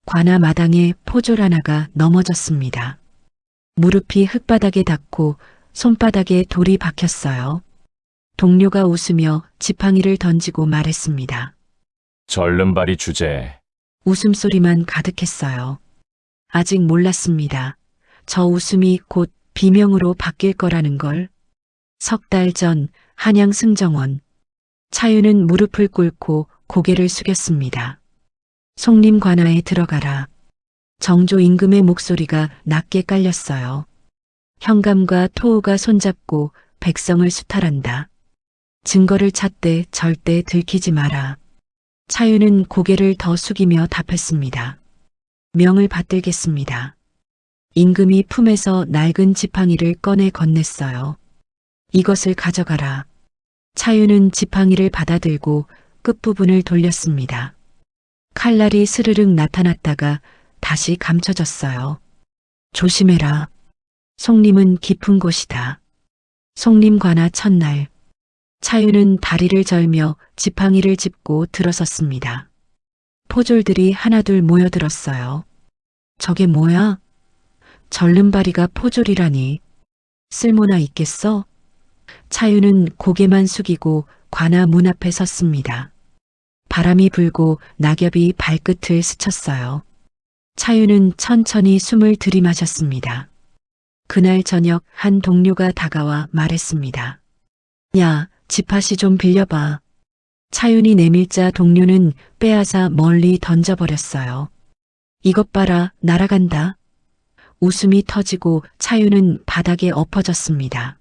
관아 마당에 포졸 하나가 넘어졌습니다. 무릎이 흙바닥에 닿고 손바닥에 돌이 박혔어요. 동료가 웃으며 지팡이를 던지고 말했습니다. 절름발이 주제. 웃음소리만 가득했어요. 아직 몰랐습니다. 저 웃음이 곧 비명으로 바뀔 거라는 걸. 석 달 전 한양 승정원. 차윤은 무릎을 꿇고 고개를 숙였습니다. 송림 관아에 들어가라. 정조 임금의 목소리가 낮게 깔렸어요. 현감과 토우가 손잡고 백성을 수탈한다. 증거를 찾되 절대 들키지 마라. 차윤은 고개를 더 숙이며 답했습니다. 명을 받들겠습니다. 임금이 품에서 낡은 지팡이를 꺼내 건넸어요. 이것을 가져가라. 차윤은 지팡이를 받아들고 끝부분을 돌렸습니다. 칼날이 스르륵 나타났다가 다시 감춰졌어요. 조심해라. 송림은 깊은 곳이다. 송림 관아 첫날. 차윤은 다리를 절며 지팡이를 짚고 들어섰습니다. 포졸들이 하나둘 모여들었어요. 저게 뭐야? 절름발이가 포졸이라니. 쓸모나 있겠어? 차윤은 고개만 숙이고 관아 문 앞에 섰습니다. 바람이 불고 낙엽이 발끝을 스쳤어요. 차윤은 천천히 숨을 들이마셨습니다. 그날 저녁 한 동료가 다가와 말했습니다. 야, 지팥이 좀 빌려봐. 차윤이 내밀자 동료는 빼앗아 멀리 던져버렸어요. 이것 봐라, 날아간다. 웃음이 터지고 차윤은 바닥에 엎어졌습니다.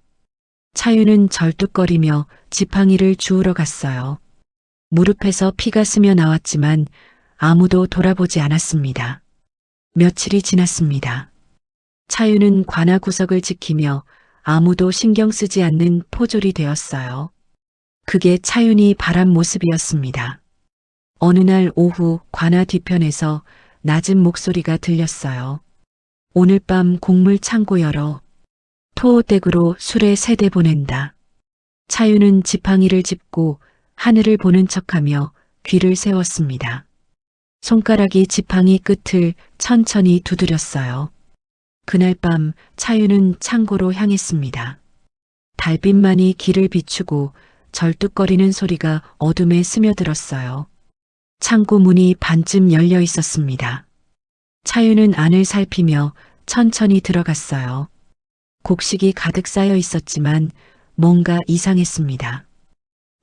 차윤은 절뚝거리며 지팡이를 주우러 갔어요. 무릎에서 피가 스며 나왔지만 아무도 돌아보지 않았습니다. 며칠이 지났습니다. 차윤은 관아 구석을 지키며 아무도 신경 쓰지 않는 포졸이 되었어요. 그게 차윤이 바란 모습이었습니다. 어느 날 오후 관아 뒤편에서 낮은 목소리가 들렸어요. 오늘 밤 곡물 창고 열어. 토호댁으로 술에 세대 보낸다. 차윤은 지팡이를 짚고 하늘을 보는 척하며 귀를 세웠습니다. 손가락이 지팡이 끝을 천천히 두드렸어요. 그날 밤 차윤은 창고로 향했습니다. 달빛만이 길을 비추고 절뚝거리는 소리가 어둠에 스며들었어요. 창고 문이 반쯤 열려 있었습니다. 차윤은 안을 살피며 천천히 들어갔어요. 곡식이 가득 쌓여 있었지만 뭔가 이상했습니다.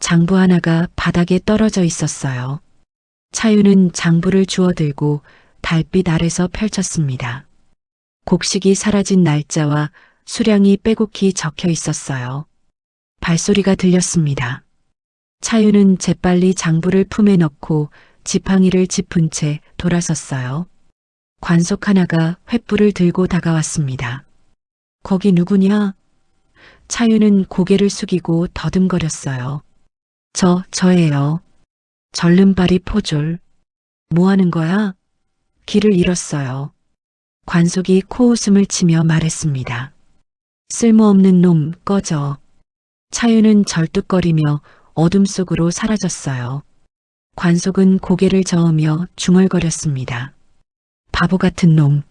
장부 하나가 바닥에 떨어져 있었어요. 차윤은 장부를 주워들고 달빛 아래서 펼쳤습니다. 곡식이 사라진 날짜와 수량이 빼곡히 적혀 있었어요. 발소리가 들렸습니다. 차윤은 재빨리 장부를 품에 넣고 지팡이를 짚은 채 돌아섰어요. 관속 하나가 횃불을 들고 다가왔습니다. 거기 누구냐? 차윤은 고개를 숙이고 더듬거렸어요. 저예요. 절름발이 포졸. 뭐 하는 거야? 길을 잃었어요. 관속이 코웃음을 치며 말했습니다. 쓸모없는 놈, 꺼져. 차윤은 절뚝거리며 어둠 속으로 사라졌어요. 관속은 고개를 저으며 중얼거렸습니다. 바보 같은 놈.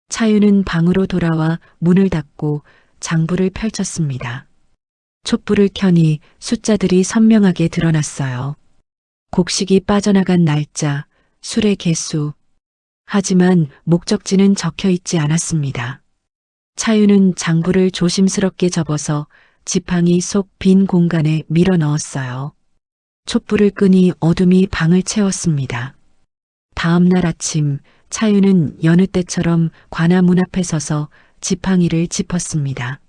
차윤은 방으로 돌아와 문을 닫고 장부를 펼쳤습니다. 촛불을 켜니 숫자들이 선명하게 드러났어요. 곡식이 빠져나간 날짜, 술의 개수. 하지만 목적지는 적혀 있지 않았습니다. 차윤은 장부를 조심스럽게 접어서 지팡이 속 빈 공간에 밀어 넣었어요. 촛불을 끄니 어둠이 방을 채웠습니다. 다음 날 아침 차윤은 여느 때처럼 관아 문 앞에 서서 지팡이를 짚었습니다.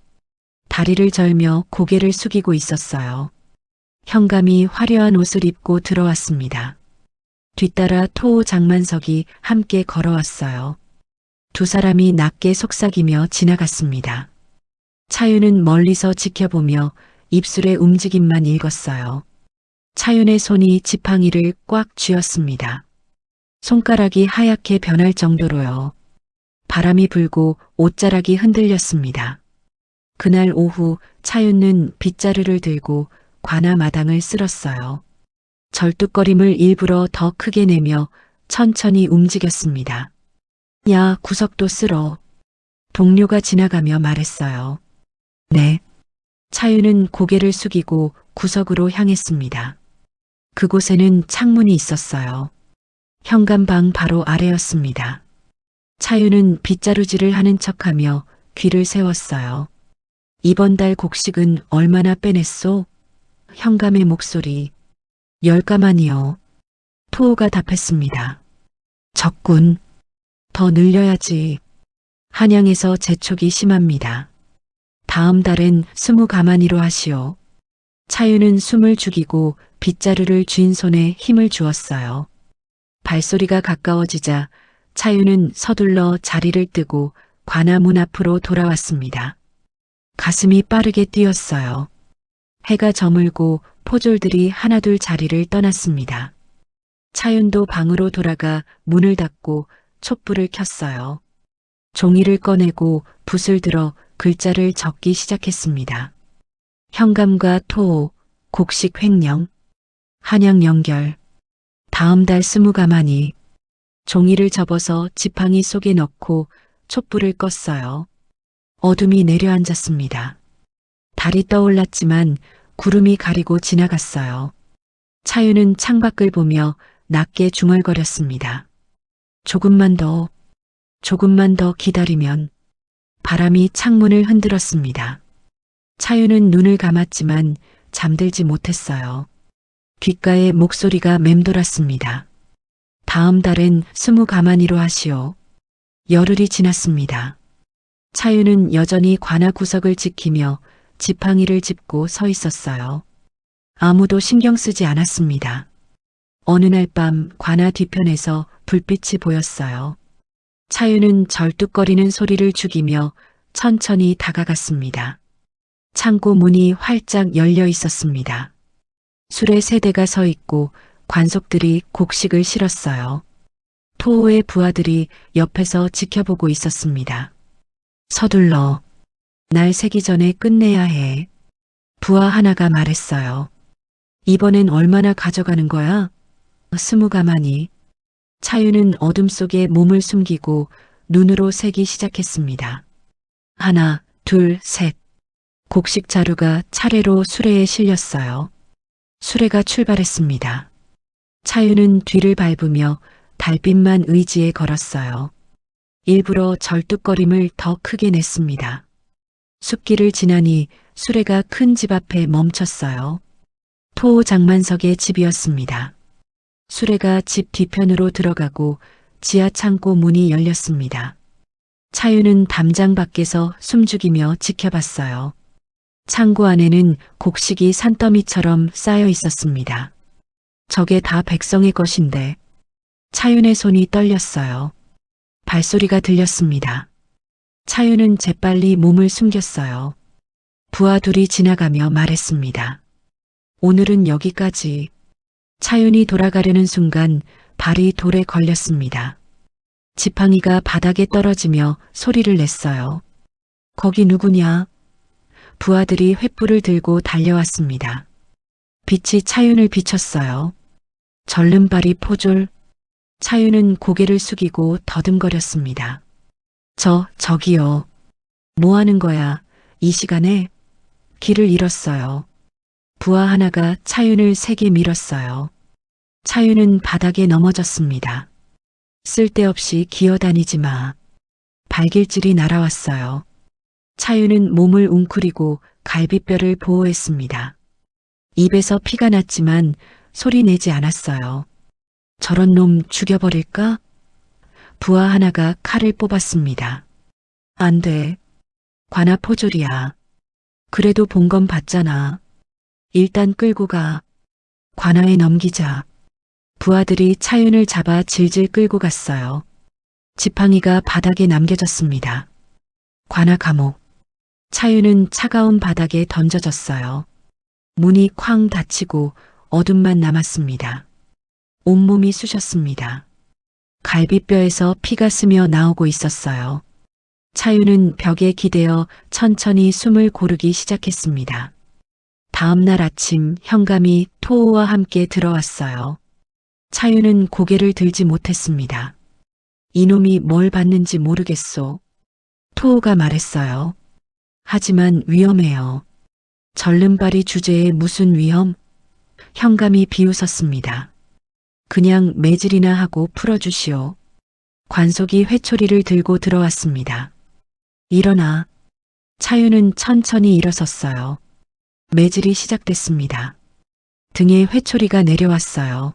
다리를 절며 고개를 숙이고 있었어요. 현감이 화려한 옷을 입고 들어왔습니다. 뒤따라 토호 장만석이 함께 걸어왔어요. 두 사람이 낮게 속삭이며 지나갔습니다. 차윤은 멀리서 지켜보며 입술의 움직임만 읽었어요. 차윤의 손이 지팡이를 꽉 쥐었습니다. 손가락이 하얗게 변할 정도로요. 바람이 불고 옷자락이 흔들렸습니다. 그날 오후 차윤은 빗자루를 들고 관아 마당을 쓸었어요. 절뚝거림을 일부러 더 크게 내며 천천히 움직였습니다. 야, 구석도 쓸어. 동료가 지나가며 말했어요. 네. 차윤은 고개를 숙이고 구석으로 향했습니다. 그곳에는 창문이 있었어요. 현관방 바로 아래였습니다. 차윤은 빗자루질을 하는 척하며 귀를 세웠어요. 이번 달 곡식은 얼마나 빼냈소? 현감의 목소리. 10가만이요. 토호가 답했습니다. 적군. 더 늘려야지. 한양에서 재촉이 심합니다. 다음 달엔 20가만이로 하시오. 차윤은 숨을 죽이고 빗자루를 쥔 손에 힘을 주었어요. 발소리가 가까워지자 차윤은 서둘러 자리를 뜨고 관아문 앞으로 돌아왔습니다. 가슴이 빠르게 뛰었어요. 해가 저물고 포졸들이 하나둘 자리를 떠났습니다. 차윤도 방으로 돌아가 문을 닫고 촛불을 켰어요. 종이를 꺼내고 붓을 들어 글자를 적기 시작했습니다. 현감과 토호, 곡식 횡령, 한양 연결, 다음 달 20가만이. 종이를 접어서 지팡이 속에 넣고 촛불을 껐어요. 어둠이 내려앉았습니다. 달이 떠올랐지만 구름이 가리고 지나갔어요. 차윤은 창밖을 보며 낮게 중얼거렸습니다. 조금만 더 기다리면. 바람이 창문을 흔들었습니다. 차윤은 눈을 감았지만 잠들지 못했어요. 귓가에 목소리가 맴돌았습니다. 다음 달엔 20가만이로 하시오. 열흘이 지났습니다. 차윤은 여전히 관아 구석을 지키며 지팡이를 짚고 서 있었어요. 아무도 신경 쓰지 않았습니다. 어느 날 밤 관아 뒤편에서 불빛이 보였어요. 차윤은 절뚝거리는 소리를 죽이며 천천히 다가갔습니다. 창고 문이 활짝 열려 있었습니다. 수레 3대가 서 있고 관속들이 곡식을 실었어요. 토호의 부하들이 옆에서 지켜보고 있었습니다. 서둘러. 날 새기 전에 끝내야 해. 부하 하나가 말했어요. 이번엔 얼마나 가져가는 거야? 20가만이. 차윤은 어둠 속에 몸을 숨기고 눈으로 세기 시작했습니다. 하나, 둘, 셋. 곡식 자루가 차례로 수레에 실렸어요. 수레가 출발했습니다. 차윤은 뒤를 밟으며 달빛만 의지에 걸었어요. 일부러 절뚝거림을 더 크게 냈습니다. 숲길을 지나니 수레가 큰 집 앞에 멈췄어요. 토호 장만석의 집이었습니다. 수레가 집 뒤편으로 들어가고 지하 창고 문이 열렸습니다. 차윤은 담장 밖에서 숨죽이며 지켜봤어요. 창고 안에는 곡식이 산더미처럼 쌓여 있었습니다. 저게 다 백성의 것인데. 차윤의 손이 떨렸어요. 발소리가 들렸습니다. 차윤은 재빨리 몸을 숨겼어요. 부하 둘이 지나가며 말했습니다. 오늘은 여기까지. 차윤이 돌아가려는 순간 발이 돌에 걸렸습니다. 지팡이가 바닥에 떨어지며 소리를 냈어요. 거기 누구냐? 부하들이 횃불을 들고 달려왔습니다. 빛이 차윤을 비췄어요. 절름발이 포졸. 차윤은 고개를 숙이고 더듬거렸습니다. 저기요. 뭐 하는 거야? 이 시간에? 길을 잃었어요. 부하 하나가 차윤을 세게 밀었어요. 차윤은 바닥에 넘어졌습니다. 쓸데없이 기어다니지 마. 발길질이 날아왔어요. 차윤은 몸을 웅크리고 갈비뼈를 보호했습니다. 입에서 피가 났지만 소리 내지 않았어요. 저런 놈 죽여버릴까? 부하 하나가 칼을 뽑았습니다. 안 돼. 관아 포졸이야. 그래도 본 건 봤잖아. 일단 끌고 가. 관아에 넘기자. 부하들이 차윤을 잡아 질질 끌고 갔어요. 지팡이가 바닥에 남겨졌습니다. 관아 감옥. 차윤은 차가운 바닥에 던져졌어요. 문이 쾅 닫히고 어둠만 남았습니다. 온몸이 쑤셨습니다. 갈비뼈에서 피가 스며 나오고 있었어요. 차윤은 벽에 기대어 천천히 숨을 고르기 시작했습니다. 다음 날 아침 현감이 토호와 함께 들어왔어요. 차유는 고개를 들지 못했습니다. 이놈이 뭘 봤는지 모르겠소. 토호가 말했어요. 하지만 위험해요. 절름발이 주제에 무슨 위험? 현감이 비웃었습니다. 그냥 매질이나 하고 풀어주시오. 관속이 회초리를 들고 들어왔습니다. 일어나. 차유는 천천히 일어섰어요. 매질이 시작됐습니다. 등에 회초리가 내려왔어요.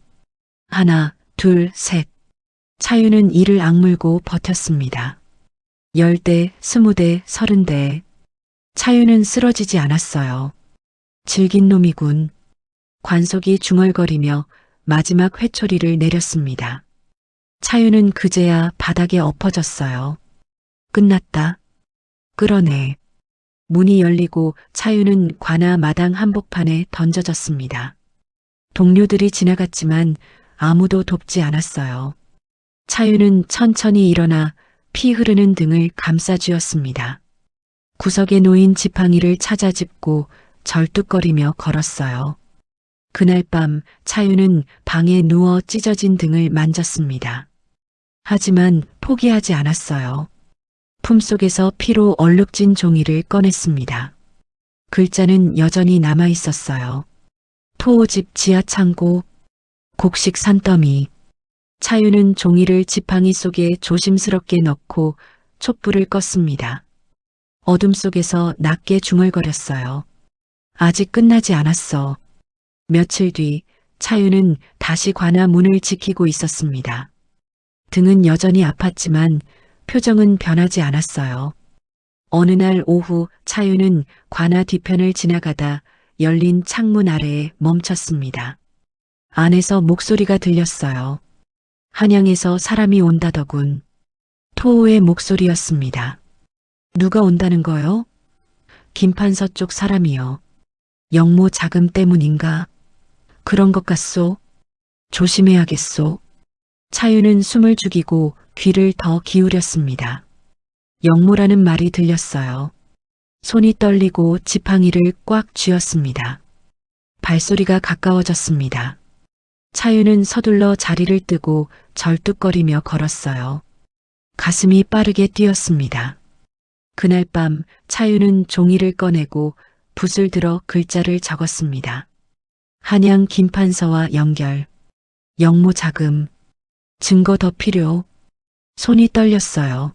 하나, 둘, 셋. 차유는 이를 악물고 버텼습니다. 10대, 20대, 30대. 차유는 쓰러지지 않았어요. 질긴 놈이군. 관속이 중얼거리며 마지막 회초리를 내렸습니다. 차유는 그제야 바닥에 엎어졌어요. 끝났다. 끌어내. 문이 열리고 차유는 관아 마당 한복판에 던져졌습니다. 동료들이 지나갔지만 아무도 돕지 않았어요. 차유는 천천히 일어나 피 흐르는 등을 감싸쥐었습니다. 구석에 놓인 지팡이를 찾아 짚고 절뚝거리며 걸었어요. 그날 밤 차유는 방에 누워 찢어진 등을 만졌습니다. 하지만 포기하지 않았어요. 품속에서 피로 얼룩진 종이를 꺼냈습니다. 글자는 여전히 남아 있었어요. 토오집 지하창고, 곡식 산더미. 차유는 종이를 지팡이 속에 조심스럽게 넣고 촛불을 껐습니다. 어둠 속에서 낮게 중얼거렸어요. 아직 끝나지 않았어. 며칠 뒤 차유는 다시 관아 문을 지키고 있었습니다. 등은 여전히 아팠지만 표정은 변하지 않았어요. 어느 날 오후 차유는 관아 뒤편을 지나가다 열린 창문 아래에 멈췄습니다. 안에서 목소리가 들렸어요. 한양에서 사람이 온다더군. 토호의 목소리였습니다. 누가 온다는 거요? 김판서 쪽 사람이요. 영모 자금 때문인가? 그런 것 같소. 조심해야겠소. 차유는 숨을 죽이고 귀를 더 기울였습니다. 영모라는 말이 들렸어요. 손이 떨리고 지팡이를 꽉 쥐었습니다. 발소리가 가까워졌습니다. 차유는 서둘러 자리를 뜨고 절뚝거리며 걸었어요. 가슴이 빠르게 뛰었습니다. 그날 밤 차유는 종이를 꺼내고 붓을 들어 글자를 적었습니다. 한양 김판서와 연결, 영모 자금, 증거 더 필요. 손이 떨렸어요.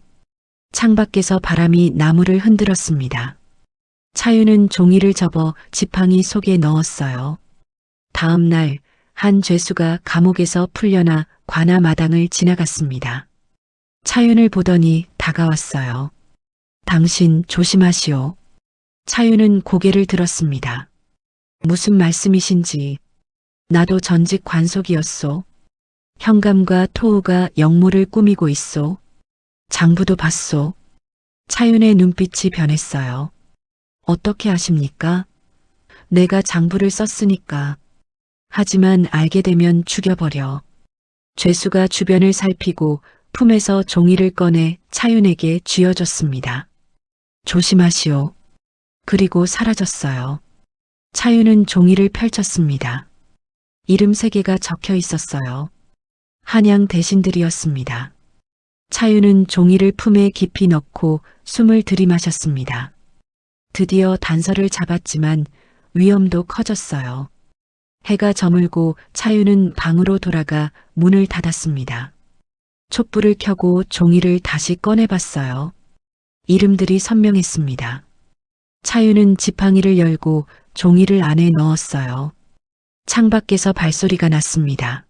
창밖에서 바람이 나무를 흔들었습니다. 차유는 종이를 접어 지팡이 속에 넣었어요. 다음 날 한 죄수가 감옥에서 풀려나 관아 마당을 지나갔습니다. 차윤을 보더니 다가왔어요. 당신 조심하시오. 차윤은 고개를 들었습니다. 무슨 말씀이신지. 나도 전직 관속이었소. 현감과 토우가 영모를 꾸미고 있소. 장부도 봤소. 차윤의 눈빛이 변했어요. 어떻게 아십니까? 내가 장부를 썼으니까. 하지만 알게 되면 죽여버려. 죄수가 주변을 살피고 품에서 종이를 꺼내 차윤에게 쥐어줬습니다. 조심하시오. 그리고 사라졌어요. 차윤은 종이를 펼쳤습니다. 이름 3개가 적혀 있었어요. 한양 대신들이었습니다. 차윤은 종이를 품에 깊이 넣고 숨을 들이마셨습니다. 드디어 단서를 잡았지만 위험도 커졌어요. 해가 저물고 차윤은 방으로 돌아가 문을 닫았습니다. 촛불을 켜고 종이를 다시 꺼내봤어요. 이름들이 선명했습니다. 차윤은 지팡이를 열고 종이를 안에 넣었어요. 창밖에서 발소리가 났습니다.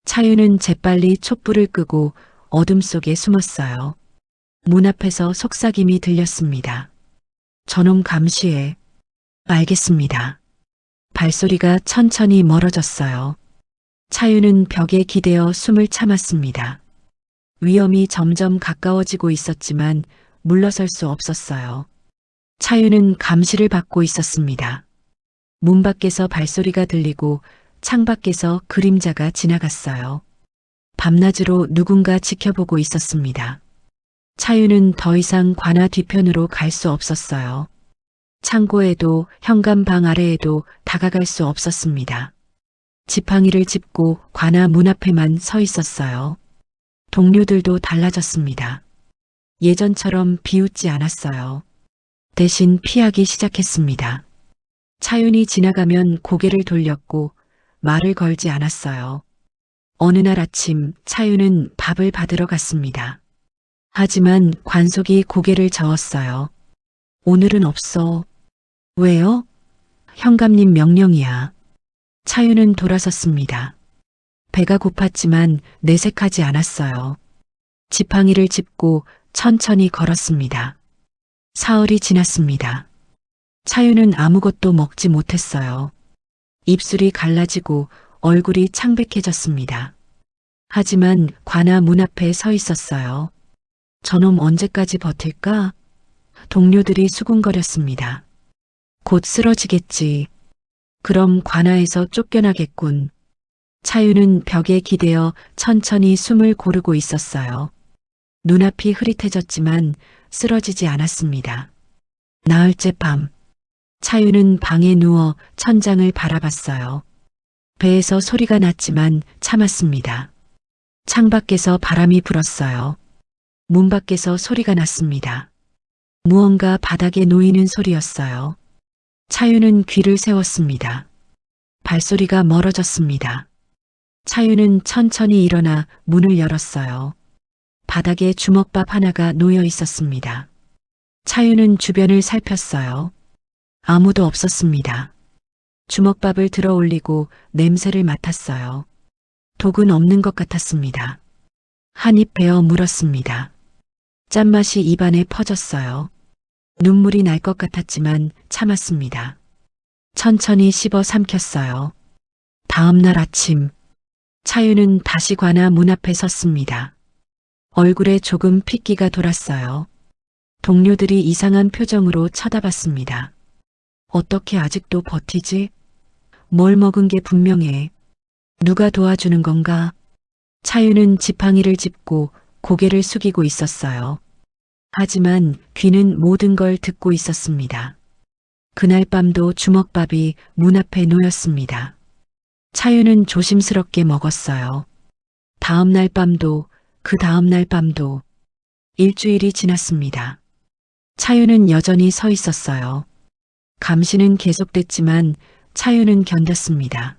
차윤은 재빨리 촛불을 끄고 어둠 속에 숨었어요. 문 앞에서 속삭임이 들렸습니다. 저놈 감시해. 알겠습니다. 발소리가 천천히 멀어졌어요. 차윤은 벽에 기대어 숨을 참았습니다. 위험이 점점 가까워지고 있었지만 물러설 수 없었어요. 차윤은 감시를 받고 있었습니다. 문 밖에서 발소리가 들리고 창밖에서 그림자가 지나갔어요. 밤낮으로 누군가 지켜보고 있었습니다. 차윤은 더 이상 관아 뒤편으로 갈 수 없었어요. 창고에도 현관 방 아래에도 다가갈 수 없었습니다. 지팡이를 짚고 관아 문 앞에만 서 있었어요. 동료들도 달라졌습니다. 예전처럼 비웃지 않았어요. 대신 피하기 시작했습니다. 차윤이 지나가면 고개를 돌렸고 말을 걸지 않았어요. 어느 날 아침 차윤은 밥을 받으러 갔습니다. 하지만 관속이 고개를 저었어요. 오늘은 없어. 왜요? 현감님 명령이야. 차윤은 돌아섰습니다. 배가 고팠지만 내색하지 않았어요. 지팡이를 짚고 천천히 걸었습니다. 사흘이 지났습니다. 차윤은 아무것도 먹지 못했어요. 입술이 갈라지고 얼굴이 창백해졌습니다. 하지만 관아 문 앞에 서 있었어요. 저놈 언제까지 버틸까? 동료들이 수군거렸습니다. 곧 쓰러지겠지. 그럼 관아에서 쫓겨나겠군. 차윤은 벽에 기대어 천천히 숨을 고르고 있었어요. 눈앞이 흐릿해졌지만 쓰러지지 않았습니다. 나흘째 밤, 차윤은 방에 누워 천장을 바라봤어요. 배에서 소리가 났지만 참았습니다. 창밖에서 바람이 불었어요. 문 밖에서 소리가 났습니다. 무언가 바닥에 놓이는 소리였어요. 차윤은 귀를 세웠습니다. 발소리가 멀어졌습니다. 차윤은 천천히 일어나 문을 열었어요. 바닥에 주먹밥 하나가 놓여 있었습니다. 차윤은 주변을 살폈어요. 아무도 없었습니다. 주먹밥을 들어 올리고 냄새를 맡았어요. 독은 없는 것 같았습니다. 한 입 베어 물었습니다. 짠맛이 입안에 퍼졌어요. 눈물이 날 것 같았지만 참았습니다. 천천히 씹어 삼켰어요. 다음 날 아침, 차윤은 다시 관아 문 앞에 섰습니다. 얼굴에 조금 핏기가 돌았어요. 동료들이 이상한 표정으로 쳐다봤습니다. 어떻게 아직도 버티지? 뭘 먹은 게 분명해. 누가 도와주는 건가? 차윤은 지팡이를 짚고 고개를 숙이고 있었어요. 하지만 귀는 모든 걸 듣고 있었습니다. 그날 밤도 주먹밥이 문 앞에 놓였습니다. 차윤은 조심스럽게 먹었어요. 다음 날 밤도, 그 다음 날 밤도, 일주일이 지났습니다. 차윤은 여전히 서 있었어요. 감시는 계속됐지만 차윤은 견뎠습니다.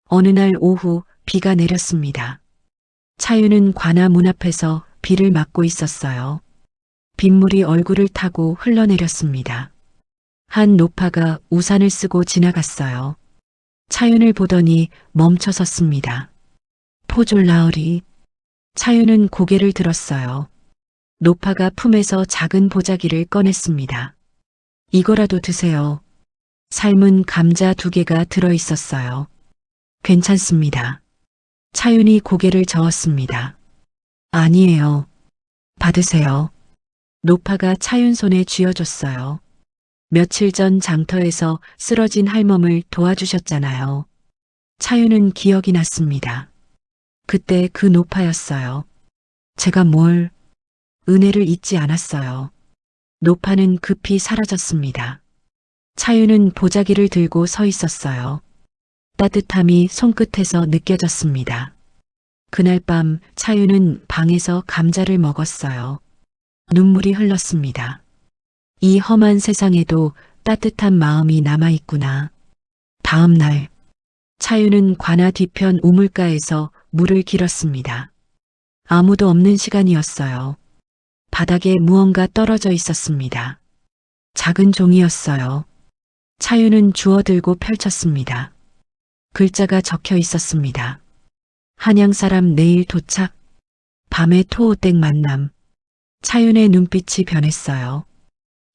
어느 날 오후 비가 내렸습니다. 차윤은 관아 문 앞에서 비를 맞고 있었어요. 빗물이 얼굴을 타고 흘러내렸습니다. 한 노파가 우산을 쓰고 지나갔어요. 차윤을 보더니 멈춰 섰습니다. 포졸나으리. 차윤은 고개를 들었어요. 노파가 품에서 작은 보자기를 꺼냈습니다. 이거라도 드세요. 삶은 감자 2개가 들어 있었어요. 괜찮습니다. 차윤이 고개를 저었습니다. 아니에요. 받으세요. 노파가 차윤 손에 쥐어줬어요. 며칠 전 장터에서 쓰러진 할멈을 도와주셨잖아요. 차윤은 기억이 났습니다. 그때 그 노파였어요. 제가 은혜를 잊지 않았어요. 노파는 급히 사라졌습니다. 차윤은 보자기를 들고 서 있었어요. 따뜻함이 손끝에서 느껴졌습니다. 그날 밤 차윤은 방에서 감자를 먹었어요. 눈물이 흘렀습니다. 이 험한 세상에도 따뜻한 마음이 남아있구나. 다음 날, 차윤은 관아 뒤편 우물가에서 물을 길었습니다. 아무도 없는 시간이었어요. 바닥에 무언가 떨어져 있었습니다. 작은 종이였어요. 차윤은 주워들고 펼쳤습니다. 글자가 적혀 있었습니다. 한양 사람 내일 도착. 밤에 토오댁 만남. 차윤의 눈빛이 변했어요.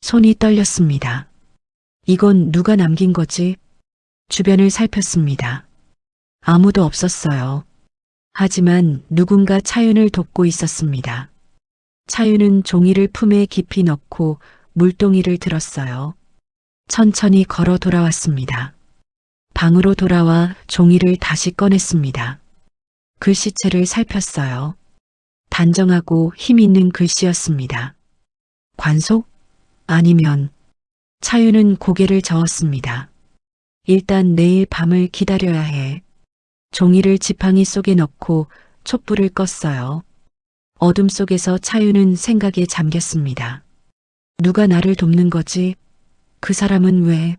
손이 떨렸습니다. 이건 누가 남긴 거지? 주변을 살폈습니다. 아무도 없었어요. 하지만 누군가 차윤을 돕고 있었습니다. 차윤은 종이를 품에 깊이 넣고 물동이를 들었어요. 천천히 걸어 돌아왔습니다. 방으로 돌아와 종이를 다시 꺼냈습니다. 글씨체를 살폈어요. 단정하고 힘 있는 글씨였습니다. 관속? 아니면 차윤은 고개를 저었습니다. 일단 내일 밤을 기다려야 해. 종이를 지팡이 속에 넣고 촛불을 껐어요. 어둠 속에서 차윤은 생각에 잠겼습니다. 누가 나를 돕는 거지? 그 사람은 왜?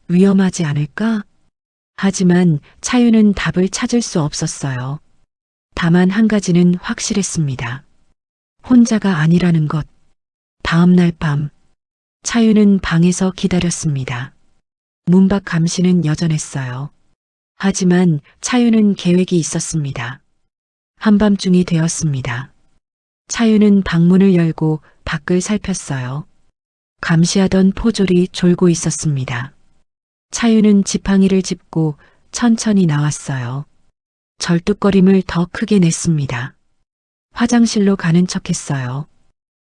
위험하지 않을까? 하지만 차윤은 답을 찾을 수 없었어요. 다만 한 가지는 확실했습니다. 혼자가 아니라는 것. 다음 날 밤, 차윤은 방에서 기다렸습니다. 문 밖 감시는 여전했어요. 하지만 차윤은 계획이 있었습니다. 한밤중이 되었습니다. 차윤은 방문을 열고 밖을 살폈어요. 감시하던 포졸이 졸고 있었습니다. 차윤은 지팡이를 짚고 천천히 나왔어요. 절뚝거림을 더 크게 냈습니다. 화장실로 가는 척했어요.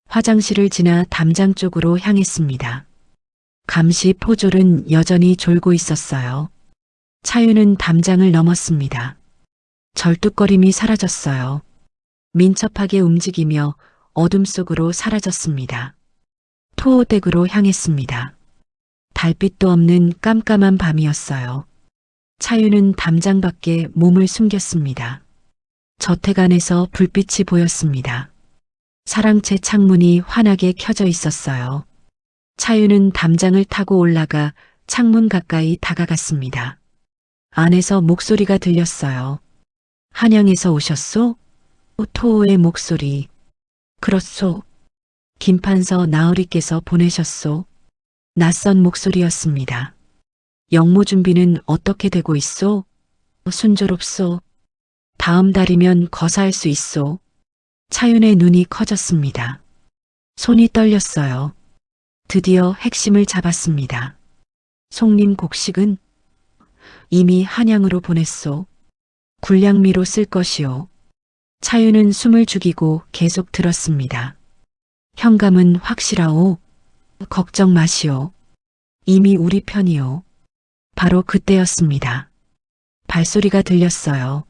화장실을 지나 담장 쪽으로 향했습니다. 감시 포졸은 여전히 졸고 있었어요. 차윤은 담장을 넘었습니다. 절뚝거림이 사라졌어요. 민첩하게 움직이며 어둠 속으로 사라졌습니다. 토호댁으로 향했습니다. 달빛도 없는 깜깜한 밤이었어요. 차윤은 담장 밖에 몸을 숨겼습니다. 저택 안에서 불빛이 보였습니다. 사랑채 창문이 환하게 켜져 있었어요. 차윤은 담장을 타고 올라가 창문 가까이 다가갔습니다. 안에서 목소리가 들렸어요. 한양에서 오셨소? 토호의 목소리. 그렇소. 김판서 나으리께서 보내셨소. 낯선 목소리였습니다. 영모 준비는 어떻게 되고 있소? 순조롭소. 다음 달이면 거사할 수 있소. 차윤의 눈이 커졌습니다. 손이 떨렸어요. 드디어 핵심을 잡았습니다. 송림 곡식은 이미 한양으로 보냈소. 군량미로 쓸 것이오. 차윤은 숨을 죽이고 계속 들었습니다. 현감은 확실하오. 걱정 마시오. 이미 우리 편이오. 바로 그때였습니다. 발소리가 들렸어요.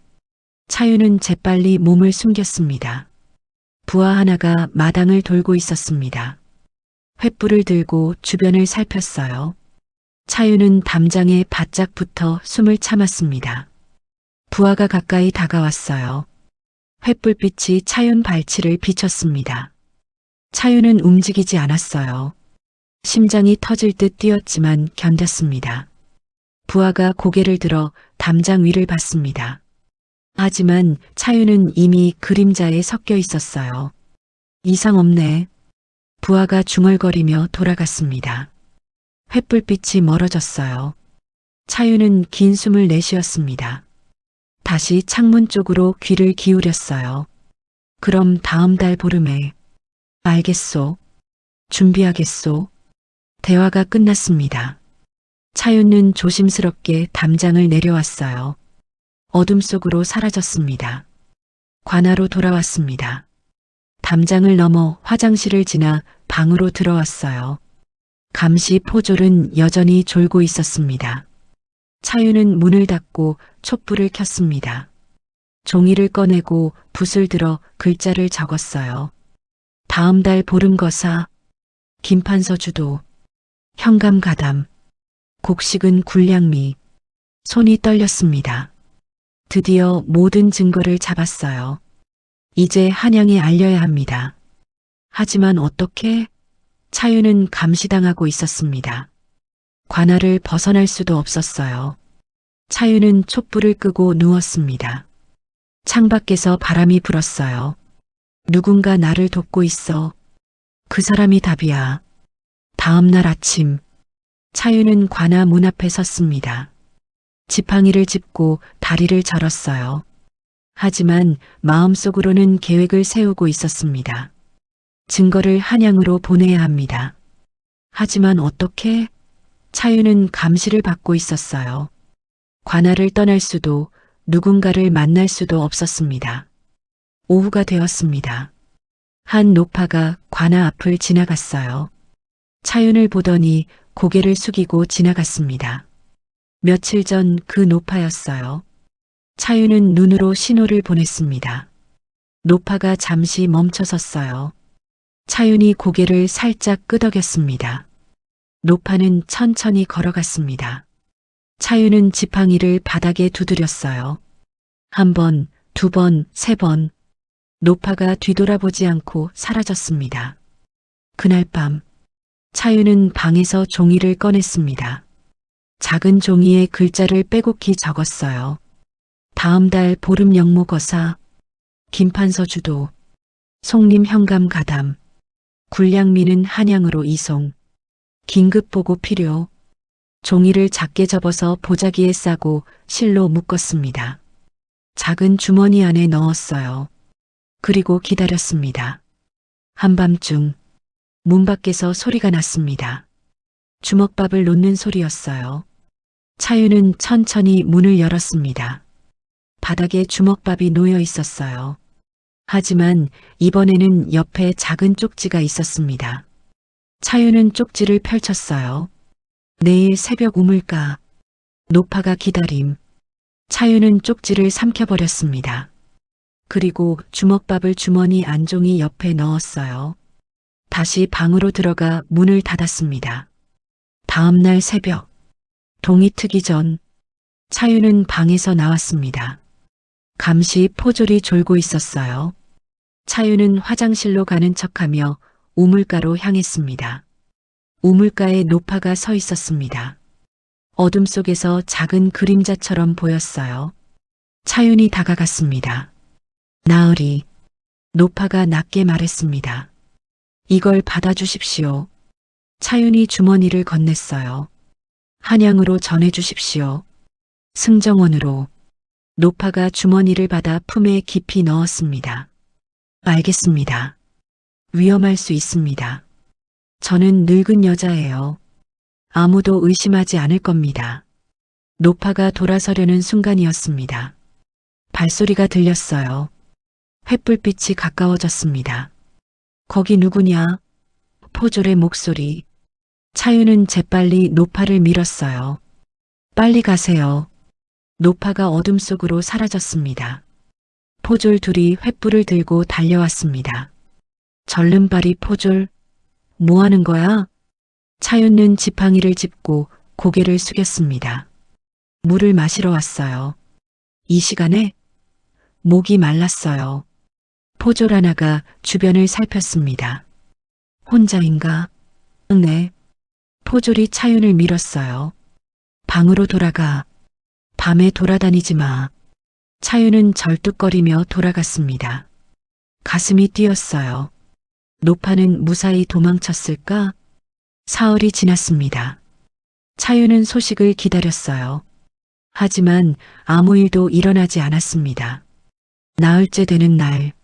차윤은 재빨리 몸을 숨겼습니다. 부하 하나가 마당을 돌고 있었습니다. 횃불을 들고 주변을 살폈어요. 차윤은 담장에 바짝 붙어 숨을 참았습니다. 부하가 가까이 다가왔어요. 횃불빛이 차윤 발치를 비쳤습니다. 차윤은 움직이지 않았어요. 심장이 터질 듯 뛰었지만 견뎠습니다. 부하가 고개를 들어 담장 위를 봤습니다. 하지만 차윤은 이미 그림자에 섞여 있었어요. 이상 없네. 부하가 중얼거리며 돌아갔습니다. 횃불빛이 멀어졌어요. 차윤은 긴 숨을 내쉬었습니다. 다시 창문 쪽으로 귀를 기울였어요. 그럼 다음 달 보름에. 알겠소. 준비하겠소. 대화가 끝났습니다. 차윤은 조심스럽게 담장을 내려왔어요. 어둠 속으로 사라졌습니다. 관하로 돌아왔습니다. 담장을 넘어 화장실을 지나 방으로 들어왔어요. 감시 포졸은 여전히 졸고 있었습니다. 차윤은 문을 닫고 촛불을 켰습니다. 종이를 꺼내고 붓을 들어 글자를 적었어요. 다음 달 보름거사, 김판서 주도, 현감 가담, 곡식은 군량미. 손이 떨렸습니다. 드디어 모든 증거를 잡았어요. 이제 한양에 알려야 합니다. 하지만 어떻게? 차윤은 감시당하고 있었습니다. 관할을 벗어날 수도 없었어요. 차윤은 촛불을 끄고 누웠습니다. 창밖에서 바람이 불었어요. 누군가 나를 돕고 있어. 그 사람이 답이야. 다음 날 아침, 차윤은 관아 문 앞에 섰습니다. 지팡이를 짚고 다리를 절었어요. 하지만 마음속으로는 계획을 세우고 있었습니다. 증거를 한양으로 보내야 합니다. 하지만 어떻게? 차윤은 감시를 받고 있었어요. 관아를 떠날 수도 누군가를 만날 수도 없었습니다. 오후가 되었습니다. 한 노파가 관아 앞을 지나갔어요. 차윤을 보더니 고개를 숙이고 지나갔습니다. 며칠 전 그 노파였어요. 차윤은 눈으로 신호를 보냈습니다. 노파가 잠시 멈춰섰어요. 차윤이 고개를 살짝 끄덕였습니다. 노파는 천천히 걸어갔습니다. 차윤은 지팡이를 바닥에 두드렸어요. 한 번, 두 번, 세 번. 노파가 뒤돌아보지 않고 사라졌습니다. 그날 밤, 차윤은 방에서 종이를 꺼냈습니다. 작은 종이에 글자를 빼곡히 적었어요. 다음 달 보름 영모거사, 김판서 주도, 송림 현감 가담, 군량미는 한양으로 이송, 긴급 보고 필요. 종이를 작게 접어서 보자기에 싸고 실로 묶었습니다. 작은 주머니 안에 넣었어요. 그리고 기다렸습니다. 한밤중 문 밖에서 소리가 났습니다. 주먹밥을 놓는 소리였어요. 차윤은 천천히 문을 열었습니다. 바닥에 주먹밥이 놓여 있었어요. 하지만 이번에는 옆에 작은 쪽지가 있었습니다. 차윤은 쪽지를 펼쳤어요. 내일 새벽 우물가. 노파가 기다림. 차윤은 쪽지를 삼켜버렸습니다. 그리고 주먹밥을 주머니 안종이 옆에 넣었어요. 다시 방으로 들어가 문을 닫았습니다. 다음 날 새벽, 동이 트기 전 차윤은 방에서 나왔습니다. 감시 포졸이 졸고 있었어요. 차윤은 화장실로 가는 척하며 우물가로 향했습니다. 우물가에 노파가 서 있었습니다. 어둠 속에서 작은 그림자처럼 보였어요. 차윤이 다가갔습니다. 나으리, 노파가 낮게 말했습니다. 이걸 받아주십시오. 차윤이 주머니를 건넸어요. 한양으로 전해주십시오. 승정원으로. 노파가 주머니를 받아 품에 깊이 넣었습니다. 알겠습니다. 위험할 수 있습니다. 저는 늙은 여자예요. 아무도 의심하지 않을 겁니다. 노파가 돌아서려는 순간이었습니다. 발소리가 들렸어요. 횃불빛이 가까워졌습니다. 거기 누구냐? 포졸의 목소리. 차윤은 재빨리 노파를 밀었어요. 빨리 가세요. 노파가 어둠 속으로 사라졌습니다. 포졸 둘이 횃불을 들고 달려왔습니다. 절름발이 포졸, 뭐 하는 거야? 차윤은 지팡이를 짚고 고개를 숙였습니다. 물을 마시러 왔어요. 이 시간에? 목이 말랐어요. 포졸 하나가 주변을 살폈습니다. 혼자인가? 네. 포졸이 차윤을 밀었어요. 방으로 돌아가. 밤에 돌아다니지 마. 차윤은 절뚝거리며 돌아갔습니다. 가슴이 뛰었어요. 노파는 무사히 도망쳤을까? 사흘이 지났습니다. 차윤은 소식을 기다렸어요. 하지만 아무 일도 일어나지 않았습니다. 나흘째 되는 날,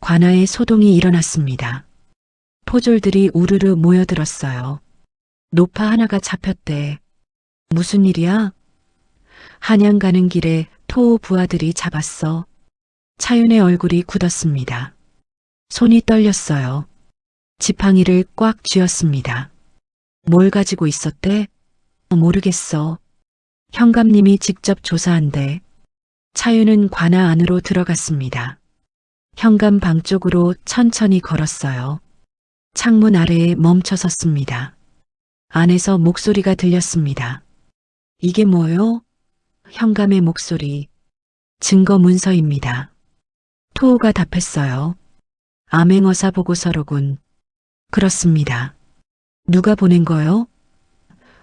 관아에 소동이 일어났습니다. 포졸들이 우르르 모여들었어요. 노파 하나가 잡혔대. 무슨 일이야? 한양 가는 길에 토호 부하들이 잡았어. 차윤의 얼굴이 굳었습니다. 손이 떨렸어요. 지팡이를 꽉 쥐었습니다. 뭘 가지고 있었대? 모르겠어. 현감님이 직접 조사한대. 차윤은 관아 안으로 들어갔습니다. 현감 방 쪽으로 천천히 걸었어요. 창문 아래에 멈춰 섰습니다. 안에서 목소리가 들렸습니다. 이게 뭐요? 현감의 목소리. 증거 문서입니다. 토호가 답했어요. 암행어사 보고서로군. 그렇습니다. 누가 보낸 거요?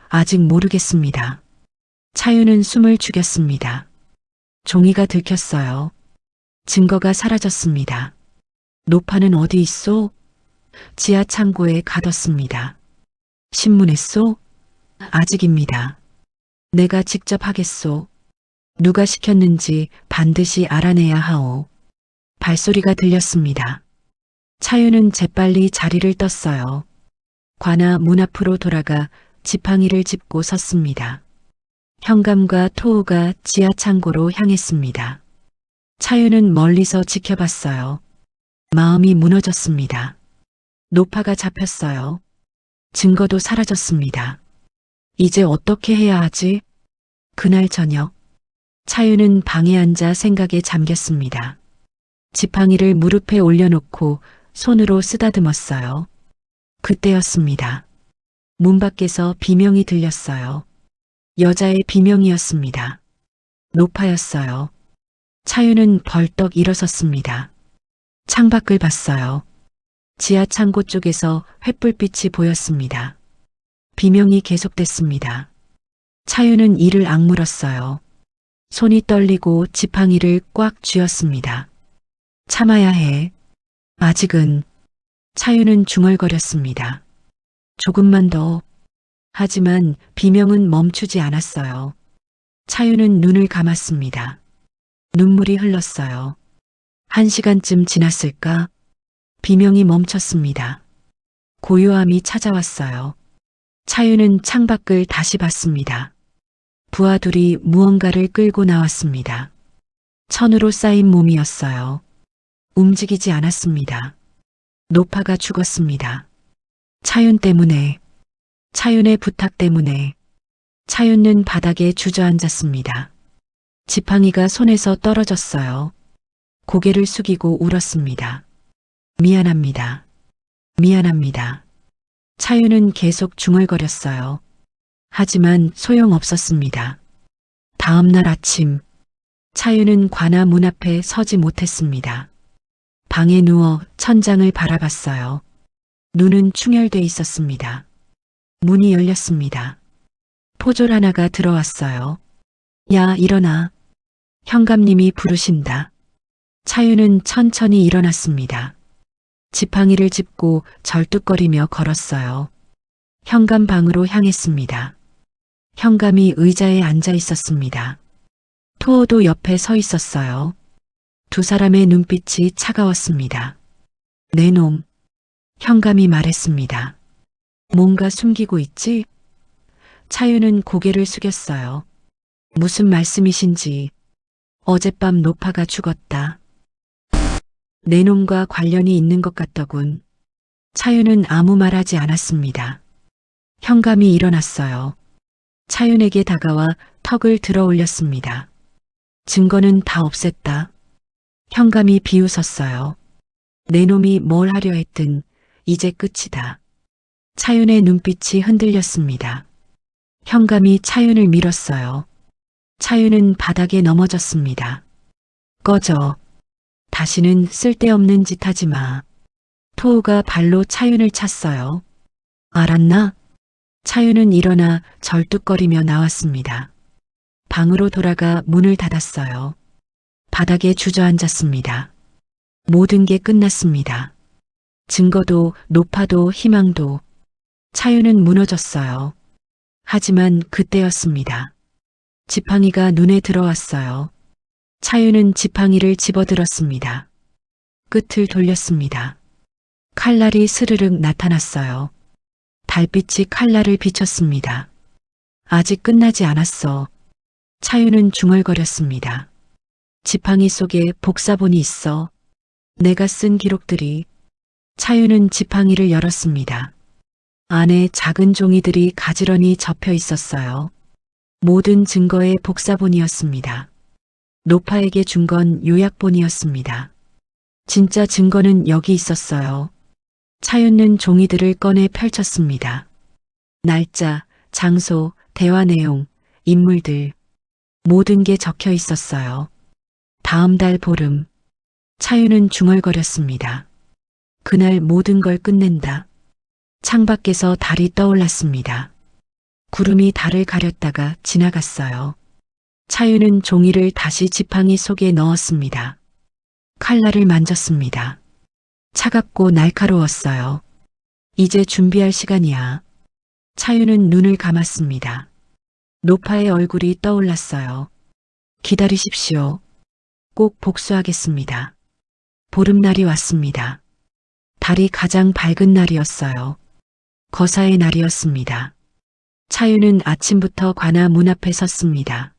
아직 모르겠습니다. 차윤은 숨을 죽였습니다. 종이가 들켰어요. 증거가 사라졌습니다. 노파는 어디 있소? 지하 창고에 가뒀습니다. 신문했소? 아직입니다. 내가 직접 하겠소. 누가 시켰는지 반드시 알아내야 하오. 발소리가 들렸습니다. 차윤은 재빨리 자리를 떴어요. 관아 문 앞으로 돌아가 지팡이를 짚고 섰습니다. 현감과 토호가 지하 창고로 향했습니다. 차윤은 멀리서 지켜봤어요. 마음이 무너졌습니다. 노파가 잡혔어요. 증거도 사라졌습니다. 이제 어떻게 해야 하지? 그날 저녁, 차윤은 방에 앉아 생각에 잠겼습니다. 지팡이를 무릎에 올려놓고 손으로 쓰다듬었어요. 그때였습니다. 문 밖에서 비명이 들렸어요. 여자의 비명이었습니다. 노파였어요. 차윤은 벌떡 일어섰습니다. 창밖을 봤어요. 지하 창고 쪽에서 횃불빛이 보였습니다. 비명이 계속됐습니다. 차윤은 이를 악물었어요. 손이 떨리고 지팡이를 꽉 쥐었습니다. 참아야 해. 아직은. 차윤은 중얼거렸습니다. 조금만 더. 하지만 비명은 멈추지 않았어요. 차윤은 눈을 감았습니다. 눈물이 흘렀어요. 1시간쯤 지났을까? 비명이 멈췄습니다. 고요함이 찾아왔어요. 차윤은 창밖을 다시 봤습니다. 부하 둘이 무언가를 끌고 나왔습니다. 천으로 쌓인 몸이었어요. 움직이지 않았습니다. 노파가 죽었습니다. 차윤 때문에, 차윤의 부탁 때문에. 차윤은 바닥에 주저앉았습니다. 지팡이가 손에서 떨어졌어요. 고개를 숙이고 울었습니다. 미안합니다. 미안합니다. 차윤은 계속 중얼거렸어요. 하지만 소용없었습니다. 다음 날 아침, 차윤은 관아 문 앞에 서지 못했습니다. 방에 누워 천장을 바라봤어요. 눈은 충혈돼 있었습니다. 문이 열렸습니다. 포졸 하나가 들어왔어요. 야, 일어나. 현감님이 부르신다. 차윤은 천천히 일어났습니다. 지팡이를 짚고 절뚝거리며 걸었어요. 현감 방으로 향했습니다. 현감이 의자에 앉아 있었습니다. 토호도 옆에 서 있었어요. 두 사람의 눈빛이 차가웠습니다. 내 놈. 현감이 말했습니다. 뭔가 숨기고 있지? 차윤은 고개를 숙였어요. 무슨 말씀이신지. 어젯밤 노파가 죽었다. 내 놈과 관련이 있는 것 같더군. 차윤은 아무 말하지 않았습니다. 현감이 일어났어요. 차윤에게 다가와 턱을 들어 올렸습니다. 증거는 다 없앴다. 현감이 비웃었어요. 내 놈이 뭘 하려 했든 이제 끝이다. 차윤의 눈빛이 흔들렸습니다. 현감이 차윤을 밀었어요. 차윤은 바닥에 넘어졌습니다. 꺼져. 다시는 쓸데없는 짓 하지 마. 토우가 발로 차윤을 찼어요. 알았나? 차윤은 일어나 절뚝거리며 나왔습니다. 방으로 돌아가 문을 닫았어요. 바닥에 주저앉았습니다. 모든 게 끝났습니다. 증거도 노파도 희망도. 차윤은 무너졌어요. 하지만 그때였습니다. 지팡이가 눈에 들어왔어요. 차윤은 지팡이를 집어들었습니다. 끝을 돌렸습니다. 칼날이 스르륵 나타났어요. 달빛이 칼날을 비쳤습니다. 아직 끝나지 않았어. 차윤은 중얼거렸습니다. 지팡이 속에 복사본이 있어. 내가 쓴 기록들이. 차윤은 지팡이를 열었습니다. 안에 작은 종이들이 가지런히 접혀 있었어요. 모든 증거의 복사본이었습니다. 노파에게 준 건 요약본이었습니다. 진짜 증거는 여기 있었어요. 차윤은 종이들을 꺼내 펼쳤습니다. 날짜, 장소, 대화 내용, 인물들. 모든 게 적혀 있었어요. 다음 달 보름. 차윤은 중얼거렸습니다. 그날 모든 걸 끝낸다. 창밖에서 달이 떠올랐습니다. 구름이 달을 가렸다가 지나갔어요. 차윤은 종이를 다시 지팡이 속에 넣었습니다. 칼날을 만졌습니다. 차갑고 날카로웠어요. 이제 준비할 시간이야. 차윤은 눈을 감았습니다. 노파의 얼굴이 떠올랐어요. 기다리십시오. 꼭 복수하겠습니다. 보름날이 왔습니다. 달이 가장 밝은 날이었어요. 거사의 날이었습니다. 차윤은 아침부터 관아 문 앞에 섰습니다.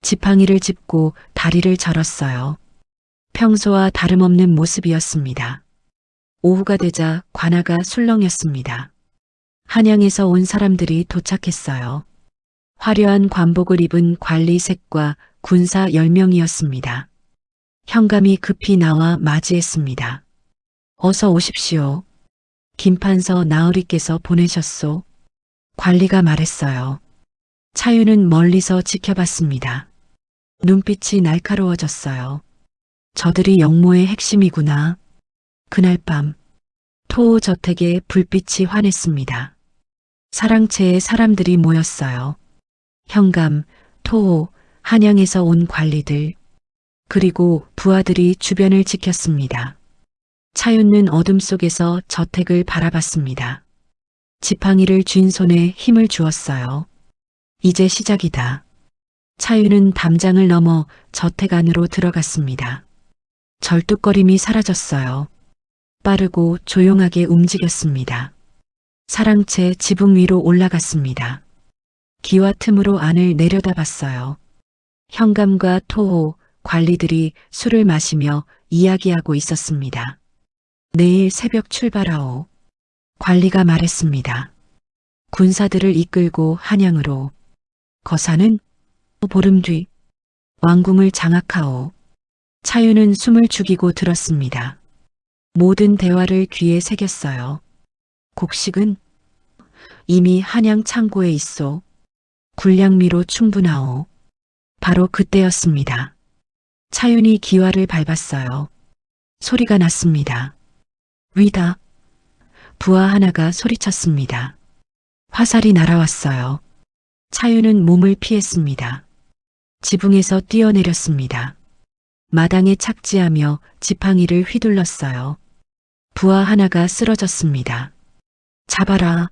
지팡이를 짚고 다리를 절었어요. 평소와 다름없는 모습이었습니다. 오후가 되자 관아가 술렁였습니다. 한양에서 온 사람들이 도착했어요. 화려한 관복을 입은 관리색과 군사 10명이었습니다. 현감이 급히 나와 맞이했습니다. 어서 오십시오. 김판서 나으리께서 보내셨소. 관리가 말했어요. 차윤은 멀리서 지켜봤습니다. 눈빛이 날카로워졌어요. 저들이 영모의 핵심이구나. 그날 밤 토호 저택에 불빛이 환했습니다. 사랑채에 사람들이 모였어요. 현감, 토호, 한양에서 온 관리들, 그리고 부하들이 주변을 지켰습니다. 차윤는 어둠 속에서 저택을 바라봤습니다. 지팡이를 쥔 손에 힘을 주었어요. 이제 시작이다. 차윤은 담장을 넘어 저택 안으로 들어갔습니다. 절뚝거림이 사라졌어요. 빠르고 조용하게 움직였습니다. 사랑채 지붕 위로 올라갔습니다. 기와 틈으로 안을 내려다봤어요. 현감과 토호, 관리들이 술을 마시며 이야기하고 있었습니다. 내일 새벽 출발하오. 관리가 말했습니다. 군사들을 이끌고 한양으로. 거사는 보름 뒤 왕궁을 장악하오. 차윤은 숨을 죽이고 들었습니다. 모든 대화를 귀에 새겼어요. 곡식은 이미 한양 창고에 있어. 군량미로 충분하오. 바로 그때였습니다. 차윤이 기와를 밟았어요. 소리가 났습니다. 위다. 부하 하나가 소리쳤습니다. 화살이 날아왔어요. 차윤은 몸을 피했습니다. 지붕에서 뛰어내렸습니다. 마당에 착지하며 지팡이를 휘둘렀어요. 부하 하나가 쓰러졌습니다. 잡아라.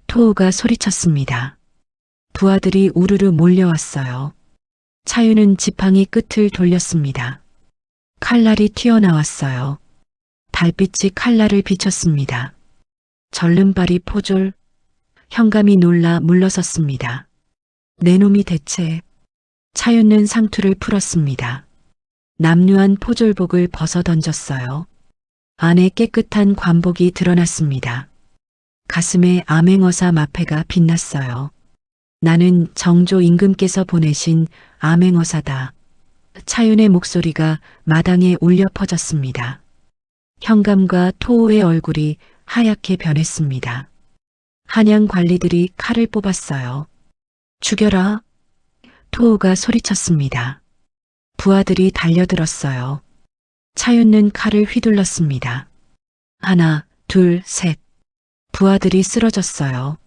토호가 소리쳤습니다. 부하들이 우르르 몰려왔어요. 차윤은 지팡이 끝을 돌렸습니다. 칼날이 튀어나왔어요. 달빛이 칼날을 비쳤습니다. 절름발이 포졸, 현감이 놀라 물러섰습니다. 내 놈이 대체. 차윤는 상투를 풀었습니다. 남루한 포졸복을 벗어 던졌어요. 안에 깨끗한 관복이 드러났습니다. 가슴에 암행어사 마패가 빛났어요. 나는 정조 임금께서 보내신 암행어사다. 차윤의 목소리가 마당에 울려 퍼졌습니다. 현감과 토호의 얼굴이 하얗게 변했습니다. 한양 관리들이 칼을 뽑았어요. 죽여라. 토호가 소리쳤습니다. 부하들이 달려들었어요. 차윤는 칼을 휘둘렀습니다. 하나, 둘, 셋. 부하들이 쓰러졌어요.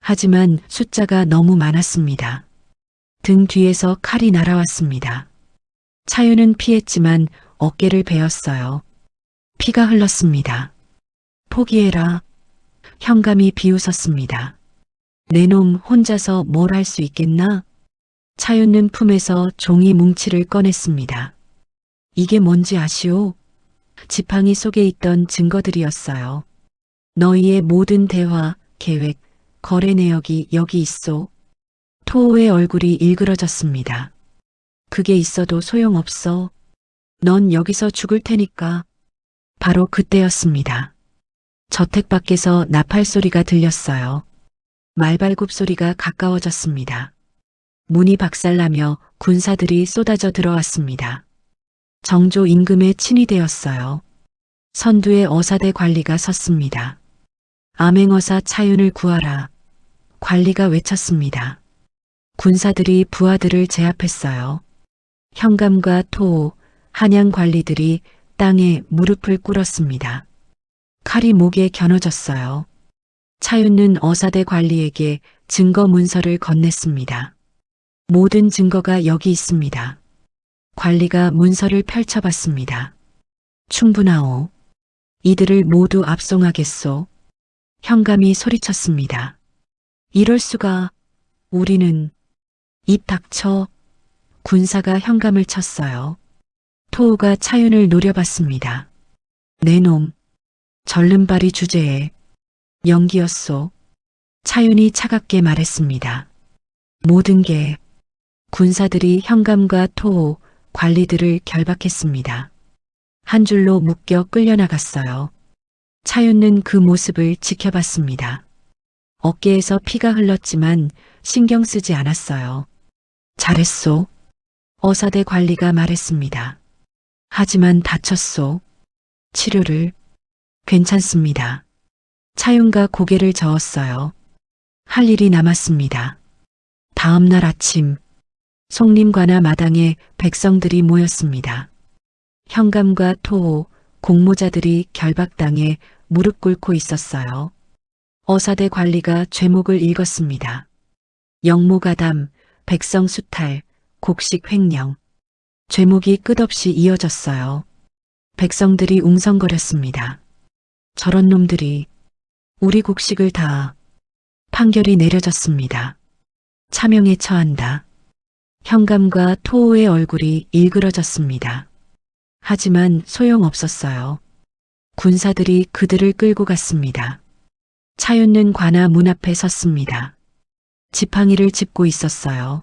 하지만 숫자가 너무 많았습니다. 등 뒤에서 칼이 날아왔습니다. 차윤은 피했지만 어깨를 베었어요. 피가 흘렀습니다. 포기해라. 현감이 비웃었습니다. 내 놈 혼자서 뭘 할 수 있겠나? 차윤는 품에서 종이 뭉치를 꺼냈습니다. 이게 뭔지 아시오? 지팡이 속에 있던 증거들이었어요. 너희의 모든 대화, 계획, 거래 내역이 여기 있어. 토호의 얼굴이 일그러졌습니다. 그게 있어도 소용없어. 넌 여기서 죽을 테니까. 바로 그때였습니다. 저택 밖에서 나팔 소리가 들렸어요. 말발굽 소리가 가까워졌습니다. 문이 박살나며 군사들이 쏟아져 들어왔습니다. 정조 임금의 친히 되었어요. 선두에 어사대 관리가 섰습니다. 암행어사 차윤을 구하라. 관리가 외쳤습니다. 군사들이 부하들을 제압했어요. 현감과 토호, 한양 관리들이 땅에 무릎을 꿇었습니다. 칼이 목에 겨눠졌어요. 차윤는 어사대 관리에게 증거 문서를 건넸습니다. 모든 증거가 여기 있습니다. 관리가 문서를 펼쳐봤습니다. 충분하오. 이들을 모두 압송하겠소. 현감이 소리쳤습니다. 이럴 수가. 우리는. 입 닥쳐. 군사가 현감을 쳤어요. 토호가 차윤을 노려봤습니다. 내 놈. 절름발이 주제에. 연기였소. 차윤이 차갑게 말했습니다. 모든 게. 군사들이 현감과 토호, 관리들을 결박했습니다. 한 줄로 묶여 끌려나갔어요. 차윤는 그 모습을 지켜봤습니다. 어깨에서 피가 흘렀지만 신경 쓰지 않았어요. 잘했소. 어사대 관리가 말했습니다. 하지만 다쳤소. 치료를. 괜찮습니다. 차윤과 고개를 저었어요. 할 일이 남았습니다. 다음 날 아침 송림관아 마당에 백성들이 모였습니다. 현감과 토호, 공모자들이 결박당해 무릎 꿇고 있었어요. 어사대 관리가 죄목을 읽었습니다. 영모가담, 백성수탈, 곡식 횡령. 죄목이 끝없이 이어졌어요. 백성들이 웅성거렸습니다. 저런 놈들이 우리 곡식을 다. 판결이 내려졌습니다. 차명에 처한다. 현감과 토호의 얼굴이 일그러졌습니다. 하지만 소용없었어요. 군사들이 그들을 끌고 갔습니다. 차윤는 관아 문 앞에 섰습니다. 지팡이를 짚고 있었어요.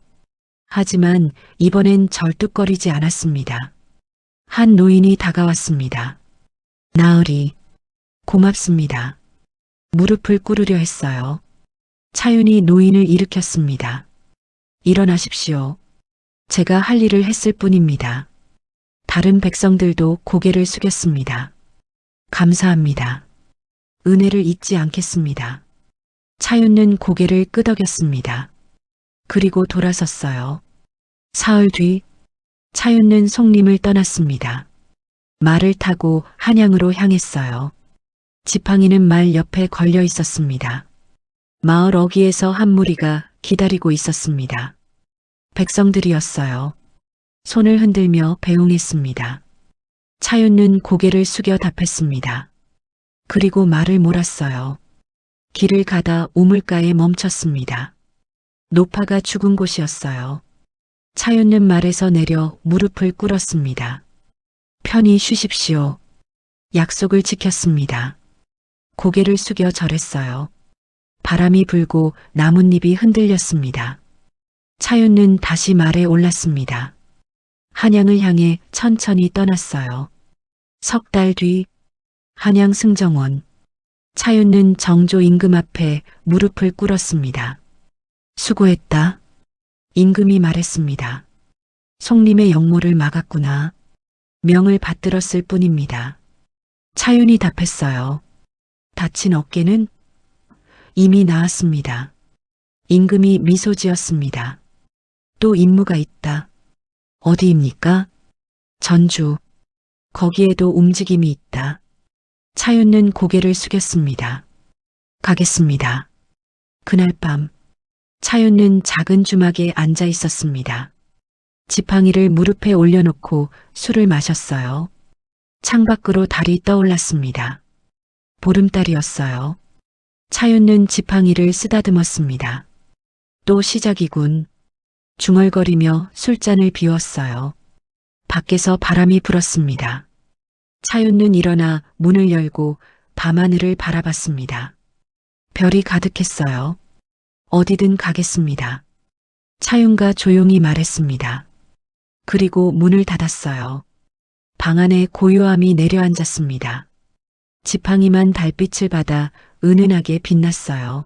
하지만 이번엔 절뚝거리지 않았습니다. 한 노인이 다가왔습니다. 나으리, 고맙습니다. 무릎을 꿇으려 했어요. 차윤이 노인을 일으켰습니다. 일어나십시오. 제가 할 일을 했을 뿐입니다. 다른 백성들도 고개를 숙였습니다. 감사합니다. 은혜를 잊지 않겠습니다. 차윤는 고개를 끄덕였습니다. 그리고 돌아섰어요. 사흘 뒤 차윤는 송림을 떠났습니다. 말을 타고 한양으로 향했어요. 지팡이는 말 옆에 걸려 있었습니다. 마을 어귀에서 한 무리가 기다리고 있었습니다. 백성들이었어요. 손을 흔들며 배웅했습니다. 차윤는 고개를 숙여 답했습니다. 그리고 말을 몰았어요. 길을 가다 우물가에 멈췄습니다. 노파가 죽은 곳이었어요. 차윤는 말에서 내려 무릎을 꿇었습니다. 편히 쉬십시오. 약속을 지켰습니다. 고개를 숙여 절했어요. 바람이 불고 나뭇잎이 흔들렸습니다. 차윤는 다시 말에 올랐습니다. 한양을 향해 천천히 떠났어요. 석 달 뒤 한양 승정원. 차윤는 정조 임금 앞에 무릎을 꿇었습니다. 수고했다. 임금이 말했습니다. 송림의 역모를 막았구나. 명을 받들었을 뿐입니다. 차윤이 답했어요. 다친 어깨는 이미 나았습니다. 임금이 미소 지었습니다. 또 임무가 있다. 어디입니까? 전주. 거기에도 움직임이 있다. 차윤는 고개를 숙였습니다. 가겠습니다. 그날 밤 차윤는 작은 주막에 앉아 있었습니다. 지팡이를 무릎에 올려놓고 술을 마셨어요. 창밖으로 달이 떠올랐습니다. 보름달이었어요. 차윤는 지팡이를 쓰다듬었습니다. 또 시작이군. 중얼거리며 술잔을 비웠어요. 밖에서 바람이 불었습니다. 차윤는 일어나 문을 열고 밤하늘을 바라봤습니다. 별이 가득했어요. 어디든 가겠습니다. 차윤과 조용히 말했습니다. 그리고 문을 닫았어요. 방 안에 고요함이 내려앉았습니다. 지팡이만 달빛을 받아 은은하게 빛났어요.